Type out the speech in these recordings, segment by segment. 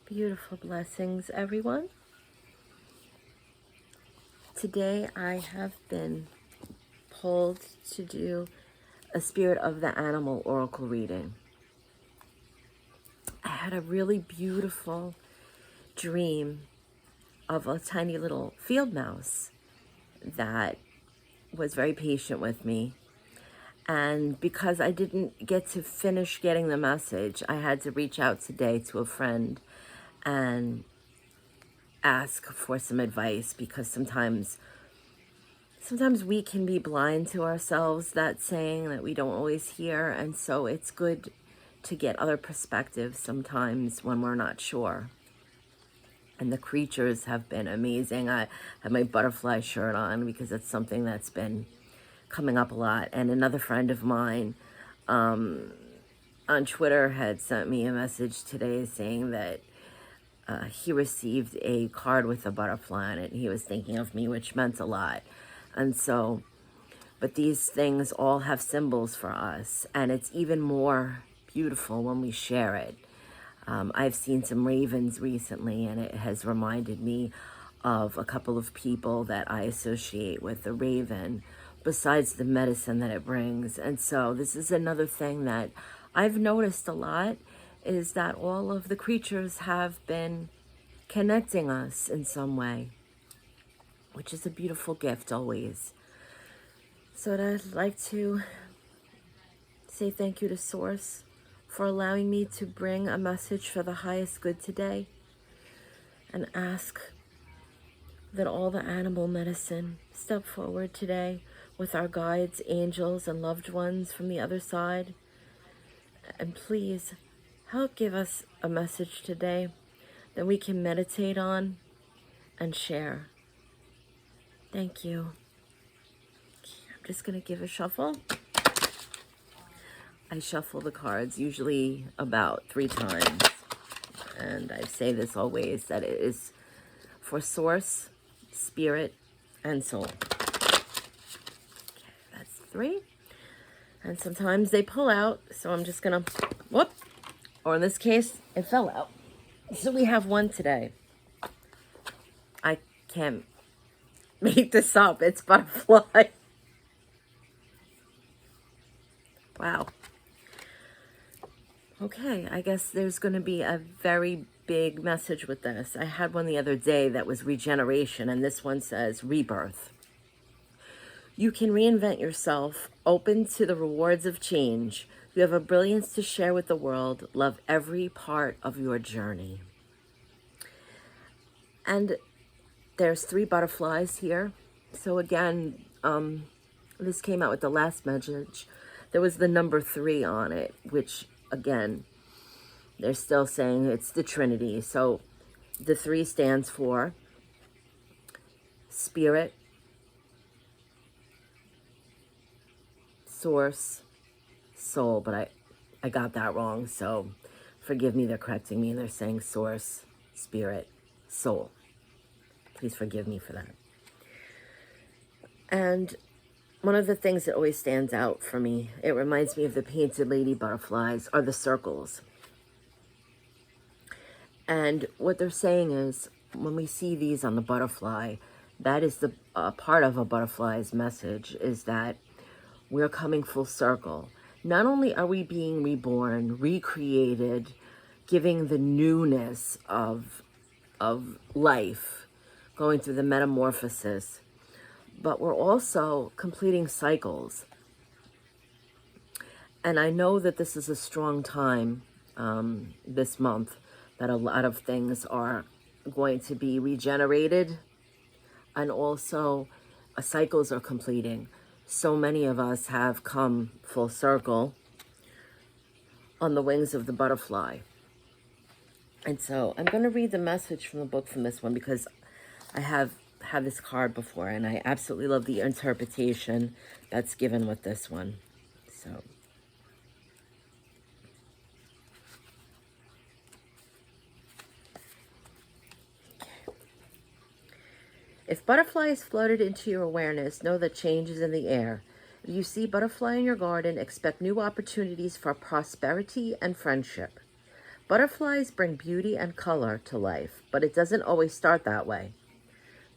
Beautiful blessings, everyone. Today I have been pulled to do a Spirit of the Animal oracle reading. I had a really beautiful dream of a tiny little field mouse that was very patient with me. And because I didn't get to finish getting the message, I had to reach out today to a friend and ask for some advice, because sometimes we can be blind to ourselves, that saying that we don't always hear. And so it's good to get other perspectives sometimes when we're not sure. And the creatures have been amazing. I have my butterfly shirt on because it's something that's been coming up a lot. And another friend of mine on Twitter had sent me a message today saying that he received a card with a butterfly on it, and he was thinking of me, which meant a lot. And so, but these things all have symbols for us, and it's even more beautiful when we share it. I've seen some ravens recently, and it has reminded me of a couple of people that I associate with the raven, besides the medicine that it brings. And so this is another thing that I've noticed a lot, is that all of the creatures have been connecting us in some way, which is a beautiful gift always. So I'd like to say thank you to Source for allowing me to bring a message for the highest good today, and ask that all the animal medicine step forward today with our guides, angels, and loved ones from the other side. And please help give us a message today that we can meditate on and share. Thank you. I'm just going to give a shuffle. I shuffle the cards usually about 3 times. And I say this always, that it is for source, spirit, and soul. Okay, that's 3. And sometimes they pull out, so I'm just going to, whoop, or in this case, it fell out. So we have 1 today. I can't make this up. It's butterfly. Wow. Okay, I guess there's going to be a very big message with this. I had one the other day that was regeneration, and this one says rebirth. You can reinvent yourself, open to the rewards of change. You have a brilliance to share with the world. Love every part of your journey. And there's 3 butterflies here. So again, this came out with the last message. There was the number 3 on it, which again, they're still saying it's the Trinity. So the 3 stands for spirit, source, soul. But I got that wrong, so forgive me. They're correcting me, and they're saying source, spirit, soul. Please forgive me for that. And one of the things that always stands out for me, it reminds me of the painted lady butterflies, are the circles. And what they're saying is, when we see these on the butterfly, that is the part of a butterfly's message, is that we're coming full circle. Not only are we being reborn, recreated, giving the newness of life, going through the metamorphosis, but we're also completing cycles. And I know that this is a strong time this month, that a lot of things are going to be regenerated, and also cycles are completing. So many of us have come full circle on the wings of the butterfly. And so I'm going to read the message from the book from this one, because I have had this card before, and I absolutely love the interpretation that's given with this one. So if butterflies floated into your awareness, know that change is in the air. If you see butterfly in your garden, expect new opportunities for prosperity and friendship. Butterflies bring beauty and color to life, but it doesn't always start that way.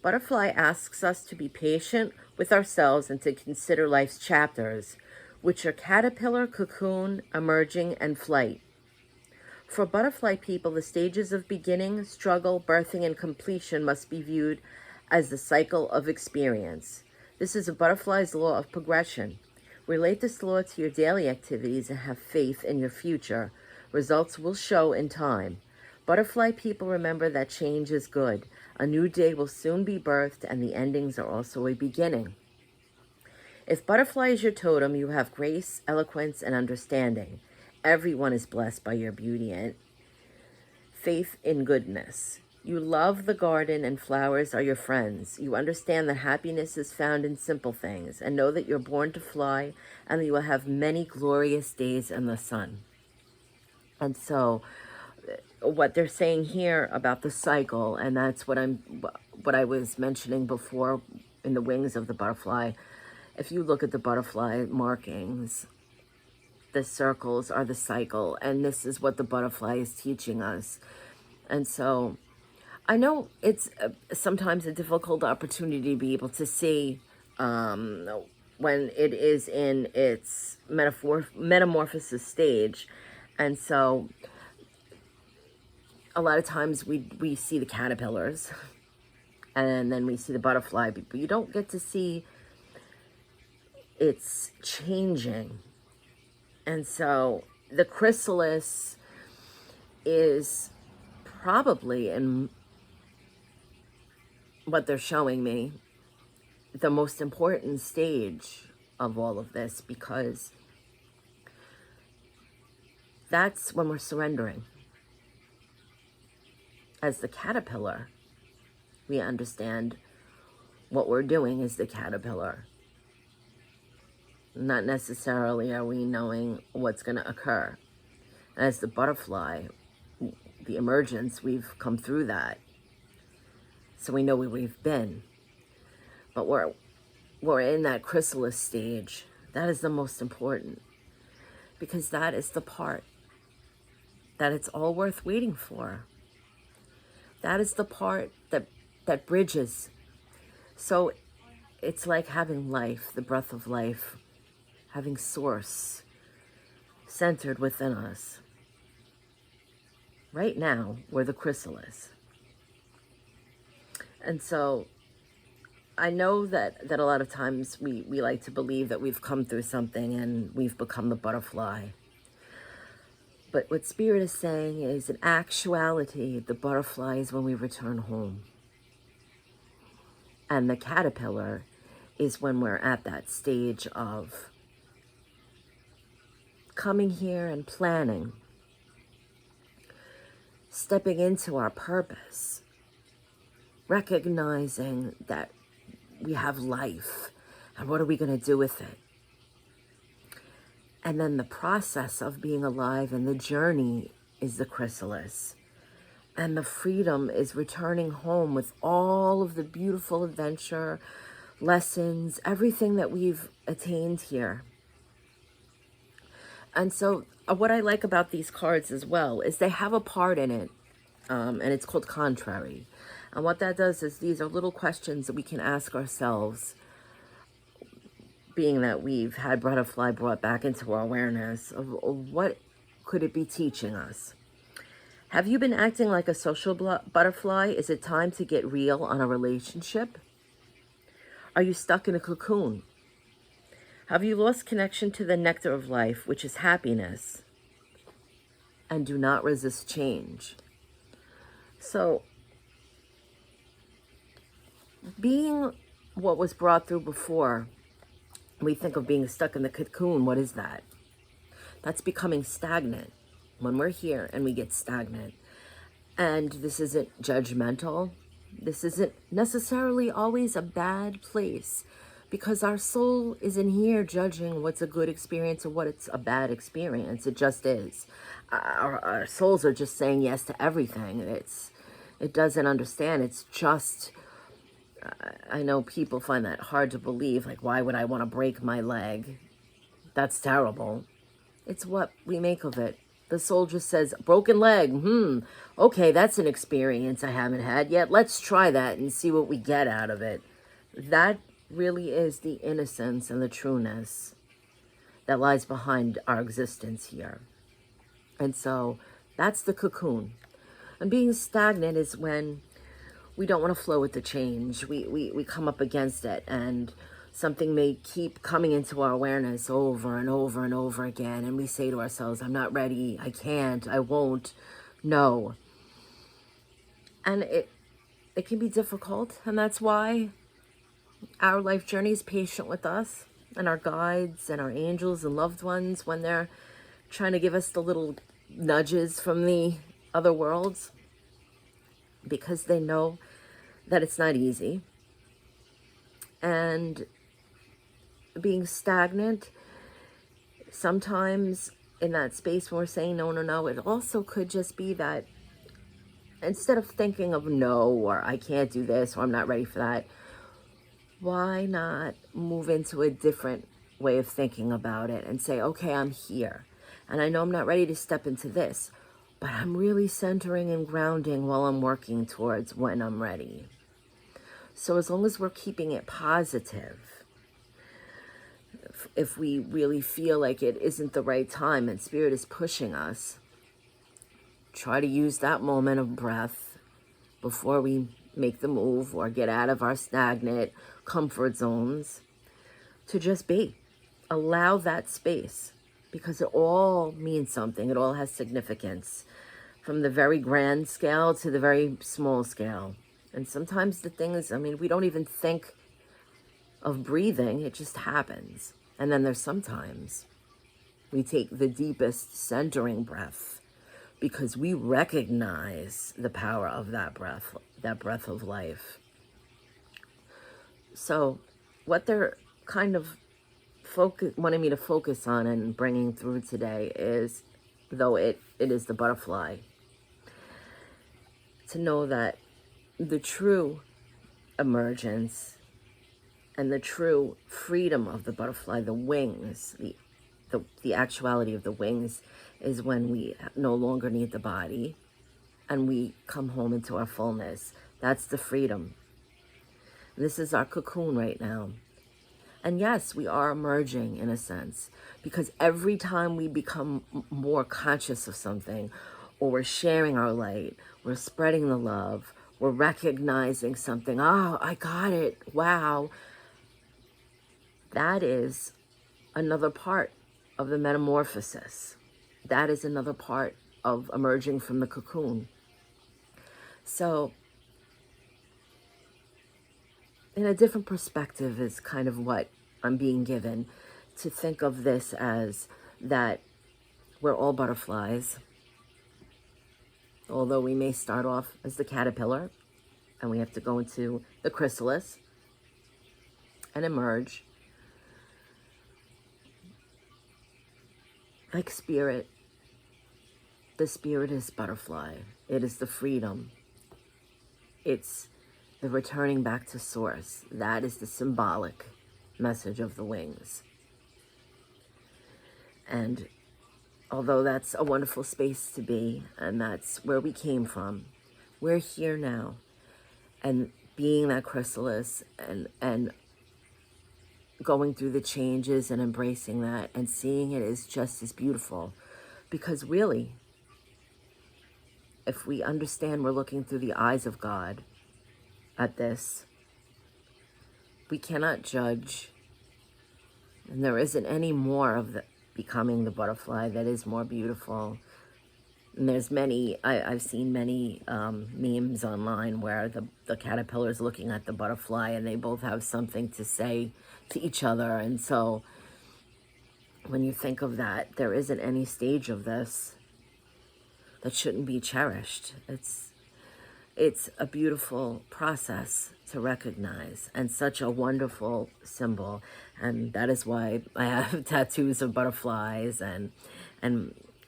Butterfly asks us to be patient with ourselves and to consider life's chapters, which are caterpillar, cocoon, emerging, and flight. For butterfly people, the stages of beginning, struggle, birthing, and completion must be viewed as the cycle of experience. This is a butterfly's law of progression. Relate this law to your daily activities and have faith in your future. Results will show in time. Butterfly people remember that change is good. A new day will soon be birthed, and the endings are also a beginning. If butterfly is your totem, you have grace, eloquence, and understanding. Everyone is blessed by your beauty and faith in goodness. You love the garden and flowers are your friends. You understand that happiness is found in simple things and know that you're born to fly and that you will have many glorious days in the sun. And so what they're saying here about the cycle, and that's what I was mentioning before in the wings of the butterfly. If you look at the butterfly markings, the circles are the cycle, and this is what the butterfly is teaching us. And so I know it's sometimes a difficult opportunity to be able to see when it is in its metamorphosis stage. And so a lot of times we see the caterpillars and then we see the butterfly, but you don't get to see it's changing. And so the chrysalis is probably, in what they're showing me, the most important stage of all of this, because that's when we're surrendering. As the caterpillar, we understand what we're doing as the caterpillar. Not necessarily are we knowing what's going to occur. As the butterfly, the emergence, we've come through that. So we know where we've been. But we're in that chrysalis stage. That is the most important. Because that is the part that it's all worth waiting for. That is the part that bridges. So it's like having life, the breath of life, having source centered within us. Right now, we're the chrysalis. And so I know that a lot of times we like to believe that we've come through something and we've become the butterfly. But what Spirit is saying is, in actuality, the butterfly is when we return home. And the caterpillar is when we're at that stage of coming here and planning, stepping into our purpose, recognizing that we have life and what are we going to do with it? And then the process of being alive and the journey is the chrysalis. And the freedom is returning home with all of the beautiful adventure, lessons, everything that we've attained here. And so what I like about these cards as well is they have a part in it, and it's called contrary. And what that does is these are little questions that we can ask ourselves, being that we've had butterfly brought back into our awareness of what could it be teaching us. Have you been acting like a social butterfly? Is it time to get real on a relationship? Are you stuck in a cocoon? Have you lost connection to the nectar of life, which is happiness? And do not resist change. So, being what was brought through before, we think of being stuck in the cocoon. What is that? That's becoming stagnant. When we're here and we get stagnant. And this isn't judgmental. This isn't necessarily always a bad place, because our soul isn't here judging what's a good experience or what it's a bad experience. It just is. Our souls are just saying yes to everything. It doesn't understand. It's just, I know people find that hard to believe. Like, why would I want to break my leg? That's terrible. It's what we make of it. The soldier says, broken leg. Okay, that's an experience I haven't had yet. Let's try that and see what we get out of it. That really is the innocence and the trueness that lies behind our existence here. And so that's the cocoon. And being stagnant is when we don't want to flow with the change. We come up against it, and something may keep coming into our awareness over and over and over again. And we say to ourselves, I'm not ready. I can't. I won't. No. And it can be difficult. And that's why our life journey is patient with us and our guides and our angels and loved ones when they're trying to give us the little nudges from the other worlds, because they know that it's not easy. And being stagnant, sometimes in that space when we're saying no, it also could just be that instead of thinking of no, or I can't do this, or I'm not ready for that, why not move into a different way of thinking about it and say, okay, I'm here. And I know I'm not ready to step into this, but I'm really centering and grounding while I'm working towards when I'm ready. So as long as we're keeping it positive, if we really feel like it isn't the right time and Spirit is pushing us, try to use that moment of breath before we make the move or get out of our stagnant comfort zones to just be. Allow that space, because it all means something. It all has significance, from the very grand scale to the very small scale. And sometimes the things, we don't even think of breathing. It just happens. And then there's sometimes we take the deepest centering breath because we recognize the power of that breath of life. So what they're kind of wanting me to focus on and bringing through today is, though it is the butterfly, to know that the true emergence and the true freedom of the butterfly, the wings, the actuality of the wings, is when we no longer need the body and we come home into our fullness. That's the freedom. This is our cocoon right now. And yes, we are emerging in a sense, because every time we become more conscious of something, or we're sharing our light, we're spreading the love, we're recognizing something, oh, I got it, wow. That is another part of the metamorphosis. That is another part of emerging from the cocoon. So, in a different perspective is kind of what I'm being given, to think of this as that we're all butterflies. Although we may start off as the caterpillar and we have to go into the chrysalis and emerge. Like spirit, the spirit is butterfly. It is the freedom. It's the returning back to source. That is the symbolic message of the wings. And although that's a wonderful space to be, and that's where we came from, we're here now. And being that chrysalis and going through the changes and embracing that and seeing it is just as beautiful. Because really, if we understand we're looking through the eyes of God at this, we cannot judge. And there isn't any more of the becoming the butterfly that is more beautiful. And there's many, I've seen many memes online where the caterpillar is looking at the butterfly and they both have something to say to each other. And so when you think of that, there isn't any stage of this that shouldn't be cherished. It's a beautiful process to recognize, and such a wonderful symbol. And that is why I have tattoos of butterflies. And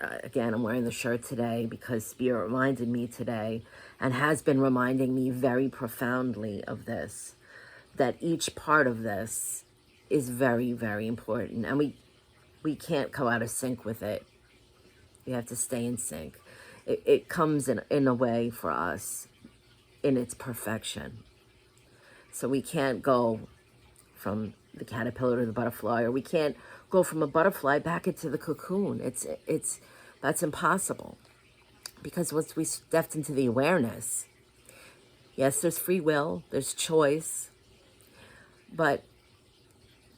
again, I'm wearing the shirt today because Spirit reminded me today, and has been reminding me very profoundly of this, that each part of this is very, very important. And we can't go out of sync with it. We have to stay in sync. It comes in a way for us in its perfection. So we can't go from the caterpillar to the butterfly, or we can't go from a butterfly back into the cocoon. That's impossible. Because once we stepped into the awareness, yes, there's free will, there's choice, but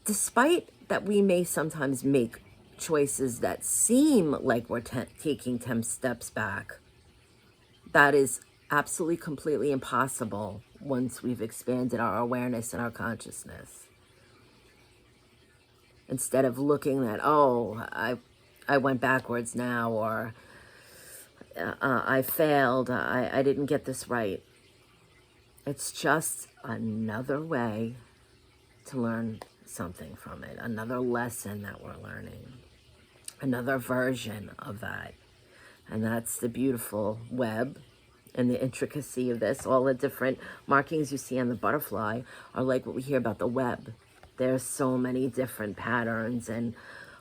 despite that we may sometimes make choices that seem like we're taking 10 steps back, that is absolutely completely impossible once we've expanded our awareness and our consciousness. Instead of looking at, oh, I went backwards now, or I failed, I didn't get this right. It's just another way to learn something from it, another lesson that we're learning, another version of that. And that's the beautiful web and the intricacy of this. All the different markings you see on the butterfly are like what we hear about the web. There's so many different patterns and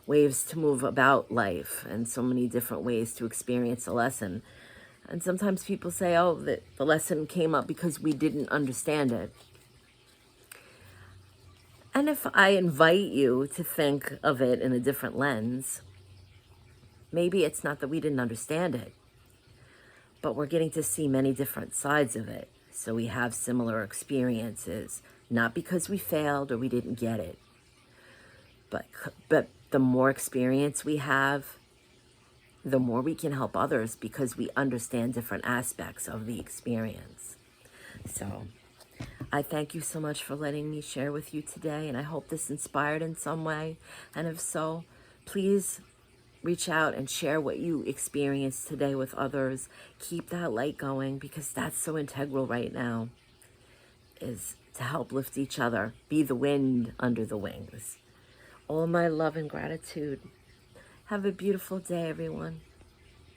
ways to move about life, and so many different ways to experience a lesson. And sometimes people say, oh, the lesson came up because we didn't understand it. And if I invite you to think of it in a different lens, maybe it's not that we didn't understand it, but we're getting to see many different sides of it. So we have similar experiences, not because we failed or we didn't get it, but the more experience we have, the more we can help others because we understand different aspects of the experience. So I thank you so much for letting me share with you today, and I hope this inspired in some way. And if so, please reach out and share what you experienced today with others. Keep that light going, because that's so integral right now, is to help lift each other, be the wind under the wings. All my love and gratitude. Have a beautiful day, everyone.